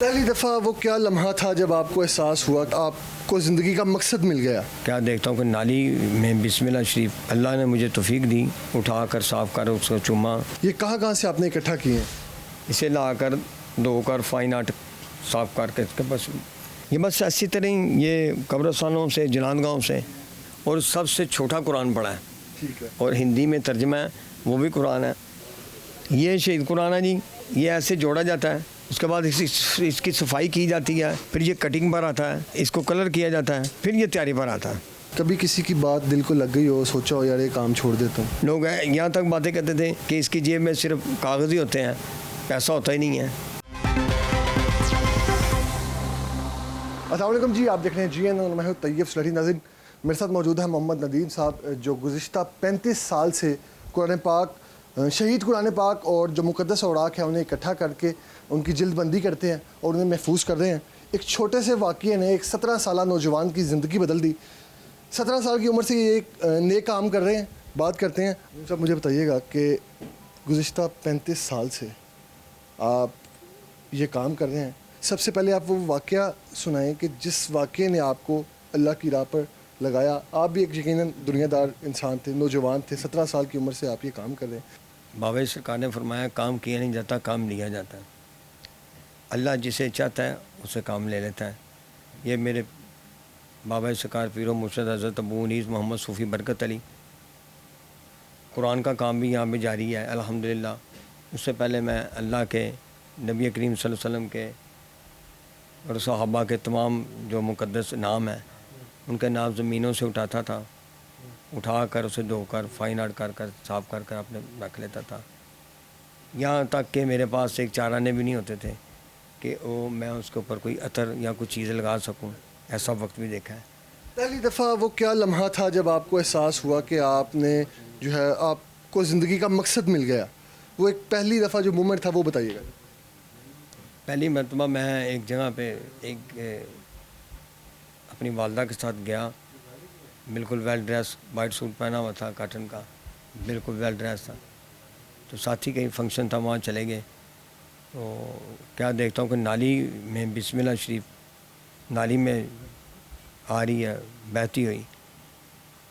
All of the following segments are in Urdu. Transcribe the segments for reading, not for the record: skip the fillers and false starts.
پہلی دفعہ وہ کیا لمحہ تھا جب آپ کو احساس ہوا کہ آپ کو زندگی کا مقصد مل گیا؟ کیا دیکھتا ہوں کہ نالی میں بسم اللہ شریف اللہ نے مجھے توفیق دی، اٹھا کر صاف کر اس کو چوما. یہ کہاں سے آپ نے اکٹھا کیے ہیں؟ اسے لا کر دھو کر فائن آرٹ صاف کر کے بس یہ بس اسی طرح ہی یہ قبرستانوں سے جنان گاؤں سے. اور سب سے چھوٹا قرآن پڑھا ہے، ٹھیک ہے، اور ہندی میں ترجمہ ہے، وہ بھی قرآن ہے. یہ شہید قرآن ہے جی. یہ ایسے جوڑا جاتا ہے، اس کے بعد اس کی صفائی کی جاتی ہے، پھر یہ کٹنگ پر آتا ہے، اس کو کلر کیا جاتا ہے، پھر یہ تیاری پر آتا ہے. کبھی کسی کی بات دل کو لگ گئی ہو، سوچا ہو یار یہ کام چھوڑ دیتا ہوں؟ لوگ یہاں تک باتیں کرتے تھے کہ اس کی جیب میں صرف کاغذ ہی ہوتے ہیں، پیسہ ہوتا ہی نہیں ہے. السلام علیکم جی، آپ دیکھ رہے ہیں جی این اور میں ہوں طیب سلٹی. ناظرین، میرے ساتھ موجود ہے محمد ندیم صاحب، جو گزشتہ 35 سال سے قرآن پاک، شہید قرآن پاک اور جو مقدس اوراق ہیں انہیں اکٹھا کر کے ان کی جلد بندی کرتے ہیں اور انہیں محفوظ کر رہے ہیں. ایک چھوٹے سے واقعے نے ایک 17 سالہ نوجوان کی زندگی بدل دی. 17 سال کی عمر سے یہ ایک نیک کام کر رہے ہیں. بات کرتے ہیں صاحب، مجھے بتائیے گا کہ گزشتہ 35 سال سے آپ یہ کام کر رہے ہیں. سب سے پہلے آپ وہ واقعہ سنائیں کہ جس واقعے نے آپ کو اللہ کی راہ پر لگایا. آپ بھی ایک یقیناً دنیا دار انسان تھے، نوجوان تھے، 17 سال کی عمر سے آپ یہ کام کر رہے ہیں. بابا سرکار نے فرمایا کام کیا نہیں جاتا، کام لیا جاتا ہے. اللہ جسے چاہتا ہے اسے کام لے لیتا ہے. یہ میرے بابا سرکار پیر و مرشد حضرت ابو انیس محمد صوفی برکت علی. قرآن کا کام بھی یہاں پہ جاری ہے الحمدللہ. اس سے پہلے میں اللہ کے نبی کریم صلی اللہ علیہ وسلم کے اور صحابہ کے تمام جو مقدس نام ہیں ان کے نام زمینوں سے اٹھاتا تھا، اٹھا کر اسے دھو کر فائن آرٹ کر کر صاف کر کر اپنے رکھ لیتا تھا. یہاں تک کہ میرے پاس ایک چارانے بھی نہیں ہوتے تھے کہ وہ میں اس کے اوپر کوئی عطر یا کوئی چیز لگا سکوں. ایسا وقت بھی دیکھا ہے. پہلی دفعہ وہ کیا لمحہ تھا جب آپ کو احساس ہوا کہ آپ نے جو ہے آپ کو زندگی کا مقصد مل گیا؟ وہ ایک پہلی دفعہ جو مومنٹ تھا وہ بتائیے گا. پہلی مرتبہ میں ایک جگہ پہ ایک اپنی والدہ کے ساتھ گیا، بالکل ویل ڈریس، وائٹ سوٹ پہنا ہوا تھا کاٹن کا، بالکل ویل ڈریس تھا. تو ساتھی کہیں فنکشن تھا، وہاں چلے گئے. تو کیا دیکھتا ہوں کہ نالی میں بسم اللہ شریف نالی میں آ رہی ہے بہتی ہوئی.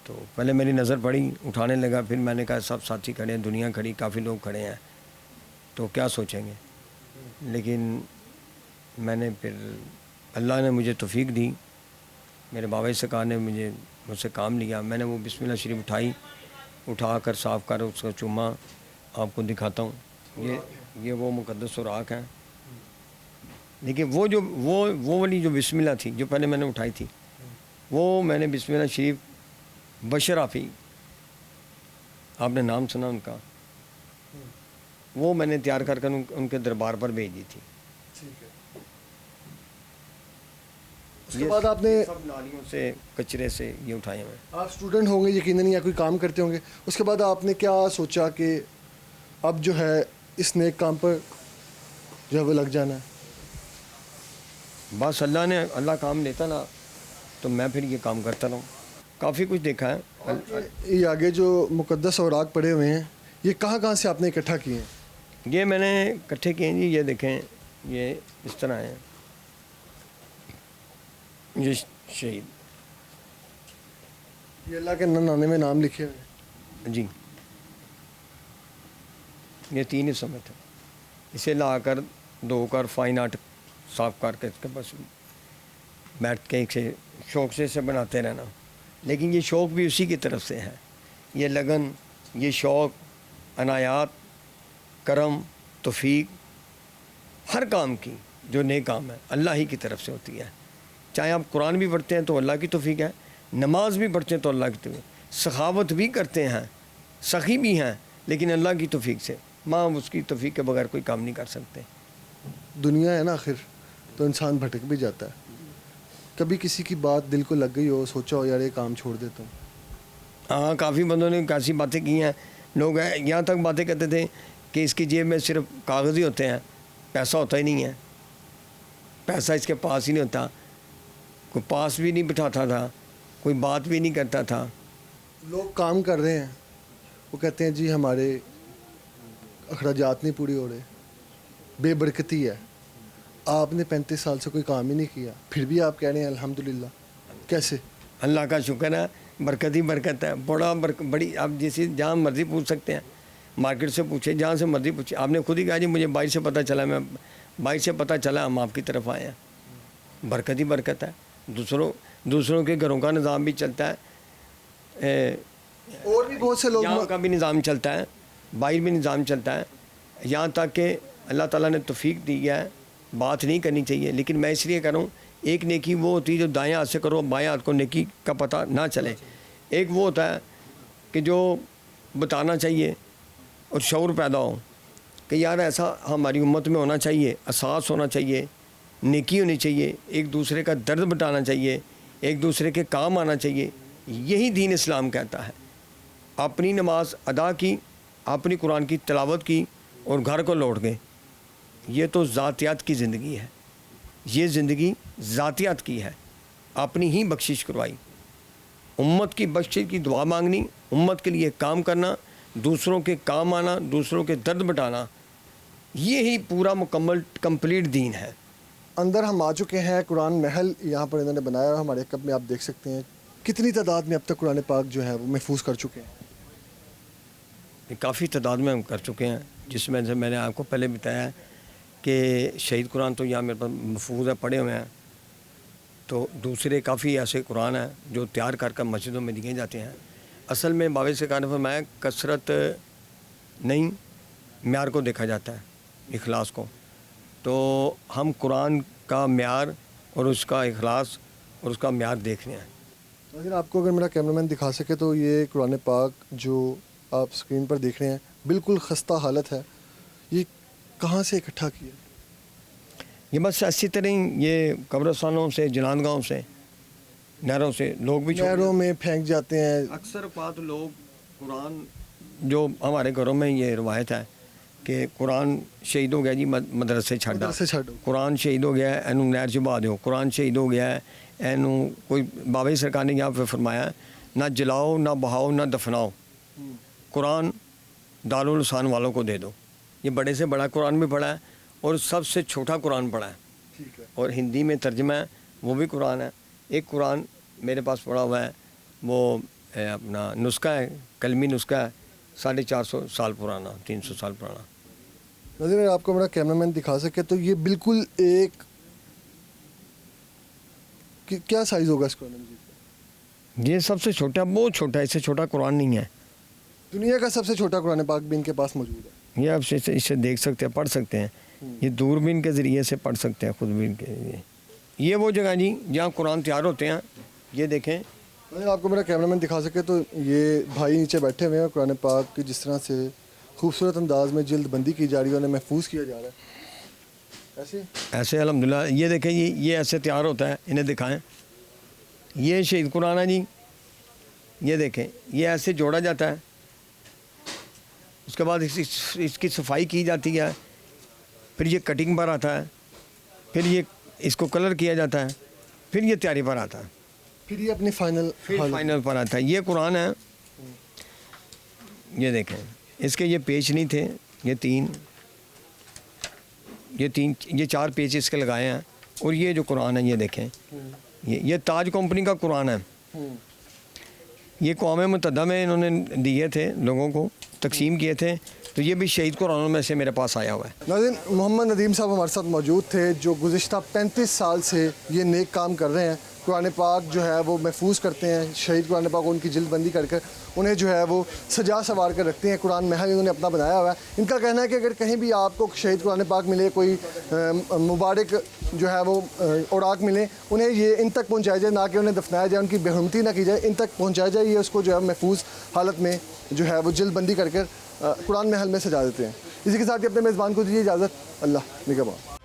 تو پہلے میری نظر پڑی، اٹھانے لگا. پھر میں نے کہا سب ساتھی کھڑے ہیں، دنیا کھڑی، کافی لوگ کھڑے ہیں، تو کیا سوچیں گے. لیکن میں نے پھر اللہ نے مجھے توفیق دی، میرے بابا سرکار نے مجھ سے کام لیا. میں نے وہ بسم اللہ شریف اٹھا کر صاف کر اس کا چوما. آپ کو دکھاتا ہوں، یہ وہ مقدس اوراق ہیں. لیکن وہ والی جو بسم اللہ تھی جو پہلے میں نے اٹھائی تھی، وہ میں نے بسم اللہ شریف بشر آفی، آپ نے نام سنا ان کا، وہ میں نے تیار کر ان کے دربار پر بھیج دی تھی. اس کے بعد آپ نے سب نالیوں سے کچرے سے یہ اٹھائے ہوئے. آپ اسٹوڈنٹ ہوں گے یقیناً یا کوئی کام کرتے ہوں گے. اس کے بعد آپ نے کیا سوچا کہ اب جو ہے اس نیک کام پر جو ہے وہ لگ جانا ہے؟ بس اللہ کام لیتا نا تو میں پھر یہ کام کرتا رہا ہوں. کافی کچھ دیکھا ہے. یہ آگے جو مقدس اوراق پڑے ہوئے ہیں یہ کہاں سے آپ نے اکٹھا کیے ہیں؟ یہ میں نے اکٹھے کیے ہیں جی. یہ دیکھیں، یہ اس طرح ہیں. یہ شہید، یہ اللہ کے نانے میں نام لکھے ہوئے ہیں جی. یہ 3 حصوں میں تھے. اسے لا کر دھو کر فائن آرٹ صاف کر کے اس کے بس بیٹھ کے شوق سے اسے بناتے رہنا. لیکن یہ شوق بھی اسی کی طرف سے ہے. یہ لگن، یہ شوق، عنایات، کرم، توفیق، ہر کام کی جو نیک کام ہے اللہ ہی کی طرف سے ہوتی ہے. چاہے آپ قرآن بھی پڑھتے ہیں تو اللہ کی توفیق ہے، نماز بھی پڑھتے ہیں تو اللہ کی توفیق، سخاوت بھی کرتے ہیں، سخی بھی ہیں، لیکن اللہ کی توفیق سے. ماں اس کی توفیق کے بغیر کوئی کام نہیں کر سکتے. دنیا ہے نا آخر، تو انسان بھٹک بھی جاتا ہے. کبھی کسی کی بات دل کو لگ گئی ہو، سوچا ہو یار یہ کام چھوڑ دیتا ہوں؟ ہاں، کافی بندوں نے کیسی باتیں کی ہیں. لوگ یہاں تک باتیں کرتے تھے کہ اس کی جیب میں صرف کاغذ ہی ہوتے ہیں، پیسہ ہوتا ہی نہیں ہے، پیسہ اس کے پاس ہی نہیں ہوتا. کوئی پاس بھی نہیں بٹھاتا تھا، کوئی بات بھی نہیں کرتا تھا. لوگ کام کر رہے ہیں، وہ کہتے ہیں جی ہمارے اخراجات نہیں پوری ہو رہے، بے برکتی ہے. آپ نے 35 سال سے کوئی کام ہی نہیں کیا، پھر بھی آپ کہہ رہے ہیں الحمدللہ، کیسے؟ اللہ کا شکر ہے، برکت ہی برکت ہے، بڑی آپ جیسے جہاں مرضی پوچھ سکتے ہیں، مارکیٹ سے پوچھے، جہاں سے مرضی پوچھے. آپ نے خود ہی کہا جی مجھے باہر سے پتہ چلا، میں باہر سے پتہ چلا ہم آپ کی طرف آئے ہیں. برکت ہی برکت ہے. دوسروں کے گھروں کا نظام بھی چلتا ہے، اور بھی بہت سے لوگ یہاں کا بھی نظام چلتا ہے، باہر بھی نظام چلتا ہے. یہاں تک کہ اللہ تعالیٰ نے توفیق دی ہے، بات نہیں کرنی چاہیے، لیکن میں اس لیے کر رہا ہوں. ایک نیکی وہ ہوتی ہے جو دائیں ہاتھ سے کرو، بائیں ہاتھ کو نیکی کا پتہ نہ چلے. ایک وہ ہوتا ہے کہ جو بتانا چاہیے اور شعور پیدا ہو کہ یار ایسا ہماری امت میں ہونا چاہیے، احساس ہونا چاہیے، نیکی ہونی چاہیے، ایک دوسرے کا درد بٹانا چاہیے، ایک دوسرے کے کام آنا چاہیے. یہی دین اسلام کہتا ہے. اپنی نماز ادا کی، اپنی قرآن کی تلاوت کی اور گھر کو لوٹ گئے. یہ تو ذاتیات کی زندگی ہے، یہ زندگی ذاتیات کی ہے. اپنی ہی بخشش کروائی، امت کی بخشش کی دعا مانگنی، امت کے لیے کام کرنا، دوسروں کے کام آنا، دوسروں کے درد بٹانا، یہی پورا مکمل کمپلیٹ دین ہے. اندر ہم آ چکے ہیں، قرآن محل یہاں پر انہوں نے بنایا ہے. ہمارے کپ میں آپ دیکھ سکتے ہیں کتنی تعداد میں اب تک قرآن پاک جو ہے وہ محفوظ کر چکے ہیں. کافی تعداد میں ہم کر چکے ہیں، جس میں سے میں نے آپ کو پہلے بتایا ہے کہ شہید قرآن تو یہاں میرے پاس محفوظ ہے، پڑھے ہوئے ہیں. تو دوسرے کافی ایسے قرآن ہیں جو تیار کر مسجدوں میں دیے جاتے ہیں. اصل میں بابے سے کہا فرمایا کثرت نہیں، معیار کو دیکھا جاتا ہے، اخلاص کو. تو ہم قرآن کا معیار اور اس کا اخلاص اور اس کا معیار دیکھ رہے ہیں. لیکن آپ کو اگر میرا کیمرہ مین دکھا سکے تو یہ قرآن پاک جو آپ اسکرین پر دیکھ رہے ہیں بالکل خستہ حالت ہے. یہ کہاں سے اکٹھا کیا؟ یہ بس اسی طرح ہی یہ قبرستانوں سے، جنان گاہوں سے، نہروں سے لوگ بھی نہروں میں پھینک جاتے ہیں. اکثر اوقات لوگ قرآن، جو ہمارے گھروں میں یہ روایت ہے کہ قرآن شہید ہو گیا جی مدرسے چھڈا، قرآن شہید ہو گیا ہے اینو نہر چ بہا دیو، قرآن شہید ہو گیا ہے اینو کوئی. بابا سرکار نے یہاں پہ فرمایا نہ جلاؤ، نہ بہاؤ، نہ دفناؤ، قرآن دارالحسان والوں کو دے دو. یہ بڑے سے بڑا قرآن بھی پڑھا ہے اور سب سے چھوٹا قرآن پڑھا ہے، اور ہندی میں ترجمہ ہے وہ بھی قرآن ہے. ایک قرآن میرے پاس پڑھا ہوا ہے، وہ اپنا نسخہ ہے، کلمی نسخہ ہے، 450 سال پرانا، 300 سال پرانا. نظر آپ کو میرا کیمرہ مین دکھا سکے تو یہ بالکل ایک کیا سائز ہوگا اس قرآن مجید کا؟ یہ سب سے چھوٹا، بہت چھوٹا ہے، اس سے چھوٹا قرآن نہیں ہے. دنیا کا سب سے چھوٹا قرآن پاک بھی ان کے پاس موجود ہے. یہ آپ اسے دیکھ سکتے ہیں، پڑھ سکتے ہیں. یہ دوربین کے ذریعے سے پڑھ سکتے ہیں، خودبین کے ذریعے. یہ وہ جگہ جی جہاں قرآن تیار ہوتے ہیں. یہ دیکھیں، اگر آپ کو میرا کیمرہ مین دکھا سکے تو یہ بھائی نیچے بیٹھے ہوئے ہیں. قرآن پاک کی جس طرح سے خوبصورت انداز میں جلد بندی کی جا رہی ہے، انہیں محفوظ کیا جا رہا ہے ایسے الحمدللہ. یہ دیکھیں جی، یہ ایسے تیار ہوتا ہے، انہیں دکھائیں. یہ شہید قرآن ہے جی، یہ دیکھیں، یہ ایسے جوڑا جاتا ہے، اس کے بعد اس کی صفائی کی جاتی ہے، پھر یہ کٹنگ پر آتا ہے، پھر یہ اس کو کلر کیا جاتا ہے، پھر یہ تیاری پر آتا ہے، پھر یہ اپنی فائنل پر آتا ہے. یہ قرآن ہے، یہ دیکھیں، اس کے یہ پیچ نہیں تھے، یہ 4 پیچ اس کے لگائے ہیں. اور یہ جو قرآن ہے یہ دیکھیں، یہ تاج کمپنی کا قرآن ہے. یہ اقوام متحدہ میں انہوں نے دیے تھے، لوگوں کو تقسیم کیے تھے. تو یہ بھی شہید قرآنوں میں سے میرے پاس آیا ہوا ہے. ناظرین، محمد ندیم صاحب ہمارے ساتھ موجود تھے جو گزشتہ 35 سال سے یہ نیک کام کر رہے ہیں. قرآن پاک جو ہے وہ محفوظ کرتے ہیں، شہید قرآن پاک ان کی جلد بندی کر انہیں جو ہے وہ سجا سنوار کر رکھتے ہیں. قرآن محل انہوں نے اپنا بنایا ہوا ہے. ان کا کہنا ہے کہ اگر کہیں بھی آپ کو شہید قرآن پاک ملے، کوئی مبارک جو ہے وہ اوراق ملے، انہیں یہ ان تک پہنچایا جائے، نہ کہ انہیں دفنایا جائے، ان کی بے حرمتی نہ کی جائے، ان تک پہنچایا جائے. یہ اس کو جو ہے محفوظ حالت میں جو ہے وہ جلد بندی کر قرآن محل میں سجا دیتے ہیں. اسی کے ساتھ ہی اپنے میزبان کو دیجیے اجازت. اللہ نگہبان.